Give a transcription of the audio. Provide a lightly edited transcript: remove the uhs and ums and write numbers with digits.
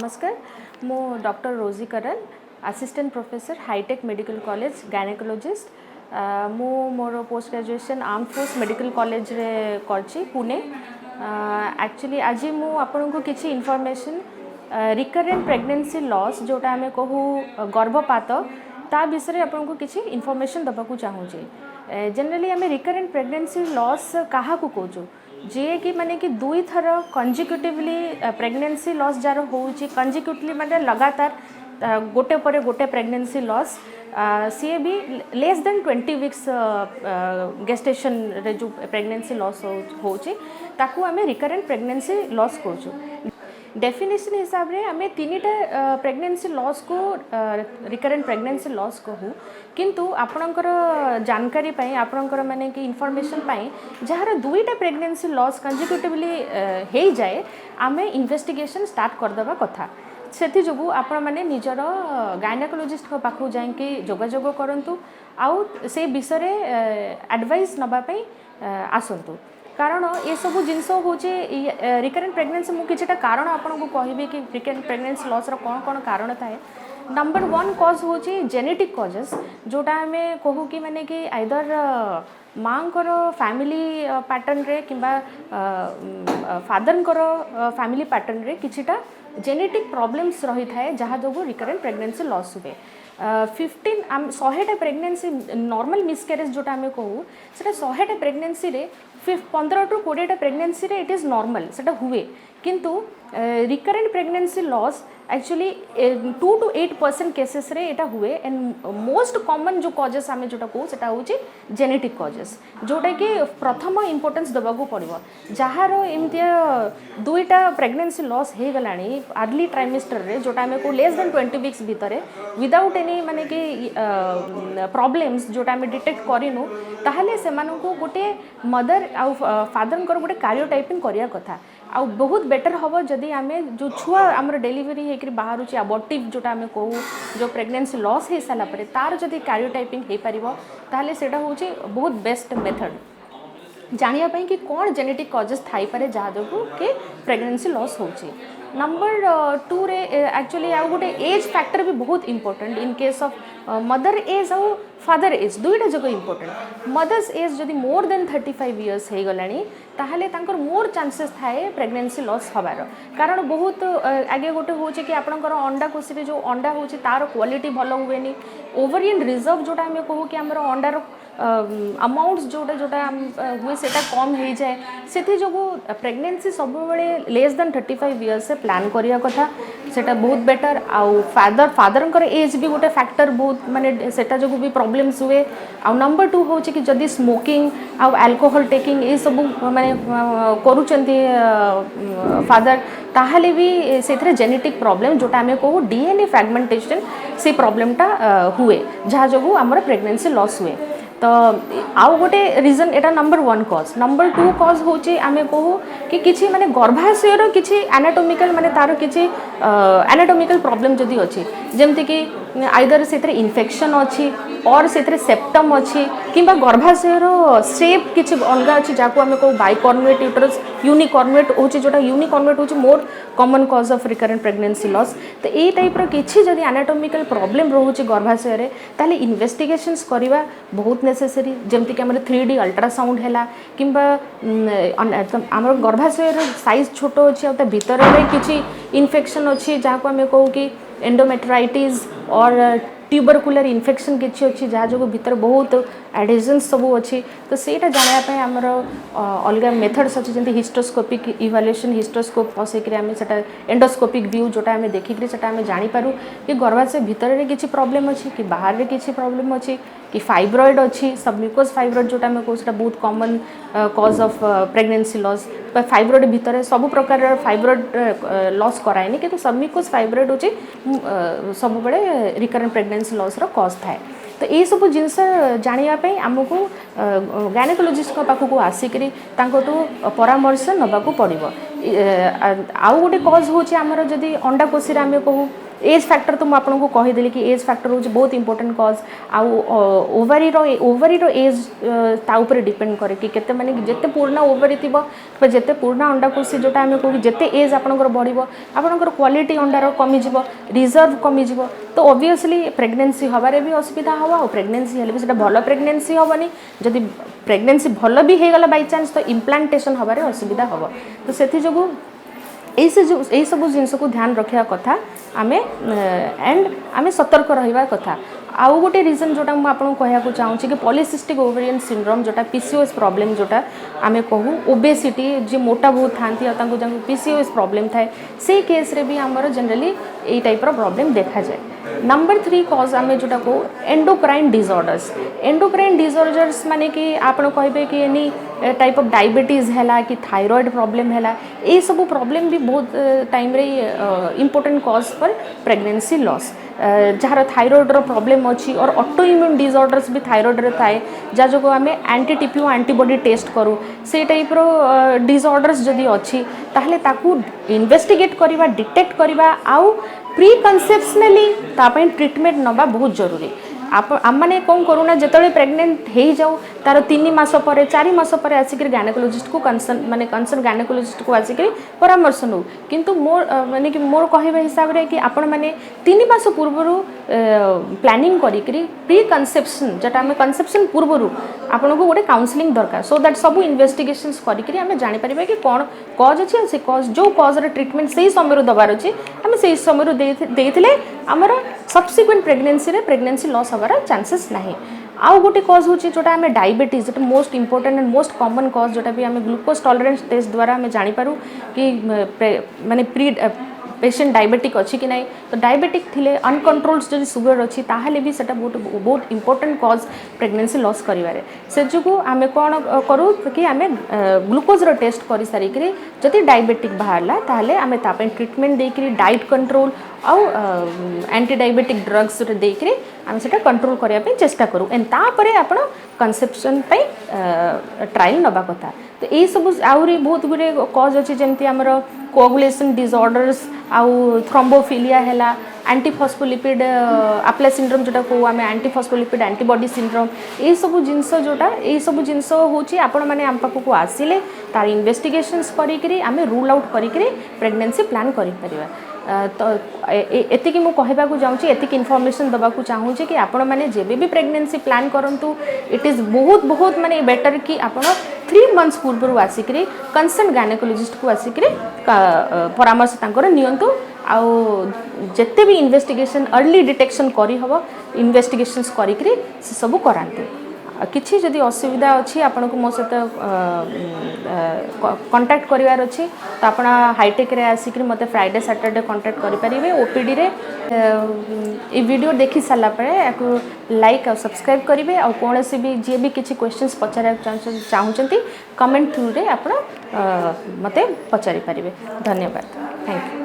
नमस्कार मु doctor Rosy करल assistant professor hitech medical college gynaecologist मु मोर post graduation arm force medical college रे करछि पुणे एक्चुअली आज मु आपन को किछि इन्फॉर्मेशन रिकरेंट प्रेगनेंसी लॉस जोटा हमें कहू गर्भपात ता विषय आपन को किछि इन्फॉर्मेशन दबा को चाहू छी। जनरली हमें रिकरेंट प्रेगनेंसी लॉस कहा को कहू जे कि माने कि दुई थर कंजिक्यूटिवली प्रेगनेंसी लॉस जार होउची कंजिक्यूटिवली माने लगातार गोटे पर गोटे प्रेगनेंसी लॉस सी भी लेस देन 20 वीक्स गेस्टेशन रे जो प्रेगनेंसी लॉस होउची ताकू आमे रिकरेंट प्रेगनेंसी लॉस कहूँ। डेफिनेशन हिसाब रे आमे तीनटा प्रेगनेंसी लॉस को रिकरेंट प्रेगनेंसी लॉस कहू किंतु आपणकर जानकारी पाई आपणकर माने कि इन्फॉर्मेशन पाई जहार दुईटा प्रेगनेंसी लॉस कंजिक्यूटिवली हे जाए आमे इन्वेस्टिगेशन स्टार्ट कर देबा कथा से जो आपण मैंने निजर गायनेकोलॉजिस्ट को पाखु जाइए जोगाजोग करंतु आउ से विषय एडवाइस नबापी आसतु कारण ये सब जिनस हूँ रिकरेंट प्रेगनेंसी मुझे किसी कारण आपन को कहबी कि रिकरेंट प्रेगनेंसी लॉस रो कौन कौन कारण थाए। नंबर 1 कॉज हूँ जेनेटिक कॉजेस जोटा आम कहू कि माने कि आइदर माँ फैमिली पैटर्न रे किंबा फादर फैमिली पैटर्न रे किछिटा जेनेटिक प्रॉब्लम्स रही थाए जहाँ जो रिकरेंट प्रेगनेंसी लॉस हुए 15 100टा प्रेगनेंसी नॉर्मल मिसकैरेज जोटा आम कहू से 100टा प्रेगनेंसी रे 15 टू 20टा प्रेगनेंसी रे इट इज नॉर्मल सेटा हुए किंतु recurrent pregnancy loss actually 2 to 8% cases रे एटा हुए एंड मोस्ट कॉमन जो कॉजेस आम जोटा कहू सेटा होची जेनेटिक कॉजेस जोटा कि प्रथम इंपोर्टेंस देबा को पड़िबो जहार एमती दुईटा प्रेगनेंसी लॉस हे गलानी अर्ली ट्राइमेस्टर रे जोटा आम को लेस देन 20 वीक्स भितर विदाउट एनी माने कि प्रॉब्लम्स जोटा आम डिटेक्ट करिनु ताहले सेमानन को गोटे मदर आ फादर को गोटे कार्योटाइपिंग करिया कथा आ बहुत बेटर हम जदि आम जो छुआ आमर डेलीवरी होकर बाहर अबॉर्टिव जोटा आम कहू जो प्रेगनेंसी लॉस हो सारा पर तार जदि कार्योटाइपिंग हो पार ताहले सेटा हूँ बहुत बेस्ट मेथड जानापी कि कौन जेनेटिक कॉजेस थाई पारे जहाँ जो कि प्रेगनेंसी लॉस होची। नंबर 2 रे एक्चुअली आ गोटे एज फैक्टर भी बहुत important in case of mother age आउ फादर एज दुईटा जगह इंपोर्टेंट। मदर्स एज जदि मोर देन 35 इयर्स हो गलानी ताहले तांकर मोर चांसेस थाए प्रेगनेंसी लॉस हबार कारण बहुत आगे गोटे हूँ कि आपंकर अंडा कोशी जो अंडा हूँ तार क्वालिटी भल हुए ओवरियन रिजर्व जोटा आम कहू कि आमर अंडार अमाउंट्स जोटा जोटा हुए सेटा कम हो जाए से जो प्रेगनेंसी सब लेस देन 35 इयर्स से प्लान करिया कथा सेटा बहुत बेटर आउ फादर एज भी गोटे फैक्टर बहुत माने सेटा जो भी प्रॉब्लम्स हुए आउ नंबर 2 हूँ कि जदि स्मोकिंग आउ अल्कोहल टेकिंग ये सब माने करूचंती फादर ताहले भी से जेनेटिक प्रॉब्लम जोटा आम कहू डीएनए फ्रैगमेंटेशन से प्रॉब्लमटा हुए जहाँ जो आमर प्रेगनेंसी लॉस हुए। तो आउ गोटे रीजन एटा नंबर 1 कॉज। नंबर 2 कॉज हूँ आम कहू कि किसी माने गर्भाशयर किसी एनाटोमिकल माने तार किसी एनाटोमिकल प्रॉब्लम जदि अच्छी जमती कि आइदर से इन्फेक्शन अच्छी और से सेप्टम अच्छी किंबा गर्भाशयर शेप किसी अलग अच्छी जहाँ आम कहू बाइकॉर्नुएट यूटरस यूनिकॉर्नुएट हो जोटा यूनिकॉर्नुएट हो more common cause of recurrent pregnancy loss. तो ये टाइप किसी जदि एनाटोमिकल प्रॉब्लम रोचे गर्भाशय ताहले इन्वेस्टिगेशंस करवा बहुत नेसेसरी जमती कि 3D अल्ट्रासाउंड है किंबा आम गर्भाशयर साइज छोट अच्छी आ भीतर किसी इन्फेक्शन अच्छी जहाँ को आम कहू कि एंडोमेट्राइटिस और ट्यूबरकुलर इन्फेक्शन किसी अच्छी जहाँ जो भीतर बहुत एडिशन्स सब अच्छी तो सेटा जानापी आमर अलग मेथड्स अच्छे जमी हिस्टोस्कोपिक इवाल्युएशन हिस्टोस्कोप बसैक आम से एंडोस्कोपिक व्यू जोटा आम देखिक आम जापर कि गर्भाशय भितर किसी प्रॉब्लम अच्छी कि बाहर किसी प्रॉब्लम अच्छी कि फाइब्रॉइड अच्छी सबम्यूकोस फाइब्रॉइड जोटा आम कहू बहुत common cause of pregnancy loss fibroid भितर सब प्रकार फाइब्रॉइड लॉस कराएनि कि सबम्यूकोस फाइब्रॉइड हो सब बड़े रिकरेंट प्रेगनेंसी लॉस रो कॉज थाए। तो ये सब जिनस जानापी आमको गायनेकोलॉजिस्ट पाखक आसिक परामर्श नबाक पड़ो। आउ गोटे कॉज हूँ आमर जदि अंडा कोशी आम कहू एज फैक्टर तो मुझे आपको कहीदेली कि एज फैक्टर हूँ बहुत इंपोर्टेंट कज आउ ओवरी एज ता ऊपर डिपेंड करे कि केते माने जिते पुराना ओवरी थी जिते पुराना अंडा कोसी जोटा आम कहूँ जिते एज आपंकर बढ़ आपंकर क्वालिटी अंडार कमिज रिजर्व कमिज तो ऑब्वियसली प्रेगनेंसी हबारे भी असुविधा हम और प्रेगनेंसी हेल्ले भी भल प्रेगनेंसी हेनी जदि प्रेगनेंसी भल भी होगला बाई चान्स तो इम्प्लांटेशन हबारे असुविधा हम तो से जो यही सब जिनस को ध्यान रखा कथा आमे एंड आमे सतर्क रहा कथा आउ गोटे रिजन जोटा मुझे आपको कहना चाहूँगी कि पॉलीसिस्टिक ओवेरियन सिंड्रोम जोटा पीसीओएस प्रॉब्लम जोटा आमे कहूँ ओबेसिटी जी मोटा बहुत था पीसीओएस प्रॉब्लम थाए से केस रे भी आमर जनरली यही टाइप प्रॉब्लम देखा जाए। नंबर 3 कज आम जोटा कहूँ एंडोक्राइन डिसऑर्डर्स माने कि आपन कहे कि एनी टाइप ऑफ डायबिटीज है कि थायराइड प्रॉब्लम है ये सब प्रॉब्लम भी बहुत टाइम रे इम्पोर्टेंट कज for pregnancy loss jar thyroid problem अच्छी और ऑटो इम्यून डिसऑर्डर्स भी थायराइड थाए जहाँ जो आम एंटी टीपीओ एंटीबॉडी टेस्ट करूँ से टाइप डिसऑर्डर्स जदि अच्छी ताहले ताकू इन्वेस्टिगेट करवा डिटेक्ट करवा आउ प्री कनसेप्शनली तापाई ट्रीटमेंट नवा बहुत जरूरी आम मैंने कौन करूना जिते प्रेग्नेंट हो जाऊ तार 3 मास पर 4 मास पर आसिक गायनेकोलॉजिस्ट को कंसर्न माने कंसर्न गायनेकोलॉजिस्ट को आसिक परामर्श नौ किंतु मोर माने कि मोर कहवा हिसाब से कि आपण मैंने 3 मास पूर्वर प्लानिंग करी प्री कनसेप्शन जोटा आम कनसेप्शन पूर्वर आपन को गोटे काउंसलिंग दरकार सो दैट सब इन्वेस्टिगेशंस करी आम जापर कि कौन कज अच्छी से कज जो कजर ट्रिटमेंट से ही समय दबार अच्छे आम से समय देते आमर सब्सिक्वेंट प्रेगनेंसी लॉस हबार चांसेस नहीं। आउ गोटे कज हूँ जोटा आम डायबिटीज जोटा most important and most common कज जोटा भी आम ग्लूकोज टॉलरेंस टेस्ट द्वारा आम जापर कि माने प्री पेशेंट डायबिटिक अच्छी कि नहीं तो डायबिटिक थिले अनकंट्रोल्ड जो सुगर अच्छी ताहले भी सेटा बहुत इंपोर्टेंट कज प्रेगनेंसी लॉस करिवारे से जो आम कौन करूँ कि आम ग्लूकोज टेस्ट कर सारिक जदि डायबिटिक बाहरला ताहले आम तापे ट्रीटमेंट देकरी डाइट कंट्रोल आउ एंटी डायबिटिक ड्रग्स देकरी आम सेटा कंट्रोल करने चेष्टा करूँ एंड तापर आपण कनसेप्शन ट्रायल नवा कथा तो यही सब आहरी बहुत गुड़े कज अच्छी जमी आमर कोअगुलेशन डिसऑर्डर्स आउ थ्रोम्बोफिलिया है एंटीफॉस्फोलिपिड आप्ले सिंड्रोम जोटा कहूँ आम एंटीफॉस्फोलिपिड एंटीबॉडी सिंड्रोम यही सब जिनस जोटा यही सब जिनस हूँ आपण मैंने आम पाखक आसिले तार इन्वेस्टिगेशंस करी आम रूल आउट करी प्रेगनेंसी प्लान करें तो एतिकी मु कहबा को जाऊँ एतिकी इनफॉरमेशन दबा को चाहूँगी कि आपण मैंने जेबे भी प्रेगनेंसी प्लान करूँ इट इज़ बहुत बहुत माने बेटर कि आपण 3 मंथ्स पूर्व आसिक कंसर्न गायनेकोलॉजिस्ट को आसिक परामर्श तांकर नियंतु आउ जेते भी इन्वेस्टिगेशन अर्ली डिटेक्शन करी हबो इन्वेस्टिगेशंस करी से सब कराते किसी जदि असुविधा अच्छी आपन को मो सहित कांटेक्ट करिवार अच्छी तो आप हाईटेक रे आसिक मते फ्राइडे सैटरडे कांटेक्ट करि परिबे ओपीडी रे ए वीडियो देखि साला परे याकू लाइक और सब्सक्राइब करिवे और कोनोसी भी जे भी किछि क्वेश्चंस पचारा चाहूचंती कमेंट थ्रू रे आप मते पचारि परिबे। धन्यवाद। Thank you.